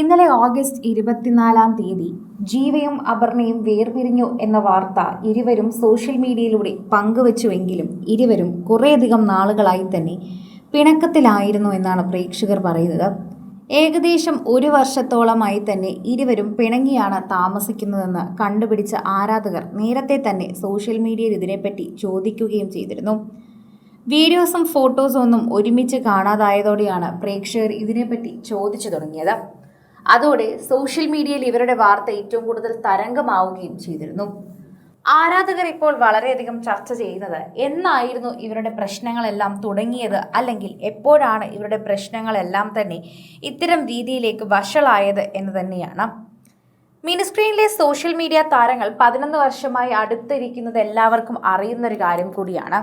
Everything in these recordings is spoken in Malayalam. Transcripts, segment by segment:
ഇന്നലെ ഓഗസ്റ്റ് 24-ാം തീയതി ജീവയും അപർണയും വേർപിരിഞ്ഞു എന്ന വാർത്ത ഇരുവരും സോഷ്യൽ മീഡിയയിലൂടെ പങ്കുവച്ചുവെങ്കിലും ഇരുവരും കുറേയധികം നാളുകളായി തന്നെ പിണക്കത്തിലായിരുന്നു എന്നാണ് പ്രേക്ഷകർ പറയുന്നത്. ഏകദേശം ഒരു വർഷത്തോളമായി തന്നെ ഇരുവരും പിണങ്ങിയാണ് താമസിക്കുന്നതെന്ന് കണ്ടുപിടിച്ച ആരാധകർ നേരത്തെ തന്നെ സോഷ്യൽ മീഡിയയിൽ ഇതിനെപ്പറ്റി ചോദിക്കുകയും ചെയ്തിരുന്നു. വീഡിയോസും ഫോട്ടോസും ഒന്നും ഒരുമിച്ച് കാണാതായതോടെയാണ് പ്രേക്ഷകർ ഇതിനെപ്പറ്റി ചോദിച്ചു തുടങ്ങിയത്. അതോടെ സോഷ്യൽ മീഡിയയിൽ ഇവരുടെ വാർത്ത ഏറ്റവും കൂടുതൽ തരംഗമാവുകയും ചെയ്തിരുന്നു. ആരാധകർ ഇപ്പോൾ വളരെയധികം ചർച്ച ചെയ്യുന്നത് എന്നായിരുന്നു ഇവരുടെ പ്രശ്നങ്ങളെല്ലാം തുടങ്ങിയത്, അല്ലെങ്കിൽ എപ്പോഴാണ് ഇവരുടെ പ്രശ്നങ്ങളെല്ലാം തന്നെ ഇത്തരം രീതിയിലേക്ക് വഷളായത് എന്ന് തന്നെയാണ്. മിനിസ്ക്രീനിലെ സോഷ്യൽ മീഡിയ താരങ്ങൾ 11 വർഷമായി അടുത്തിരിക്കുന്നത് എല്ലാവർക്കും അറിയുന്നൊരു കാര്യം കൂടിയാണ്.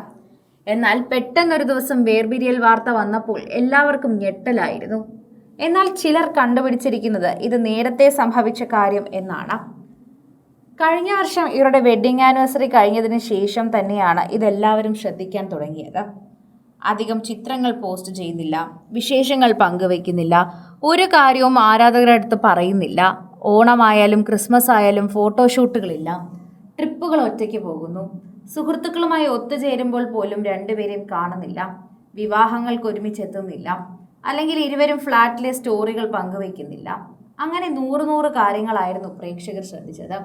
എന്നാൽ പെട്ടെന്നൊരു ദിവസം വേർപിരിയൽ വാർത്ത വന്നപ്പോൾ എല്ലാവർക്കും ഞെട്ടലായിരുന്നു. എന്നാൽ ചിലർ കണ്ടുപിടിച്ചിരിക്കുന്നത് ഇത് നേരത്തെ സംഭവിച്ച കാര്യം എന്നാണ്. കഴിഞ്ഞ വർഷം ഇവരുടെ വെഡ്ഡിംഗ് ആനിവേഴ്സറി കഴിഞ്ഞതിന് ശേഷം തന്നെയാണ് ഇതെല്ലാവരും ശ്രദ്ധിക്കാൻ തുടങ്ങിയത്. അധികം ചിത്രങ്ങൾ പോസ്റ്റ് ചെയ്യുന്നില്ല, വിശേഷങ്ങൾ പങ്കുവയ്ക്കുന്നില്ല, ഒരു കാര്യവും ആരാധകരുടെ അടുത്ത് പറയുന്നില്ല. ഓണമായാലും ക്രിസ്മസ് ആയാലും ഫോട്ടോഷൂട്ടുകളില്ല, ട്രിപ്പുകൾ ഒറ്റയ്ക്ക് പോകുന്നു, സുഹൃത്തുക്കളുമായി ഒത്തുചേരുമ്പോൾ പോലും രണ്ടുപേരെയും കാണുന്നില്ല, വിവാഹങ്ങൾക്ക് ഒരുമിച്ചെത്തുന്നില്ല, അല്ലെങ്കിൽ ഇരുവരും ഫ്ലാറ്റിലെ സ്റ്റോറികൾ പങ്കുവയ്ക്കുന്നില്ല. അങ്ങനെ നൂറ് കാര്യങ്ങളായിരുന്നു പ്രേക്ഷകർ ശ്രദ്ധിച്ചത്.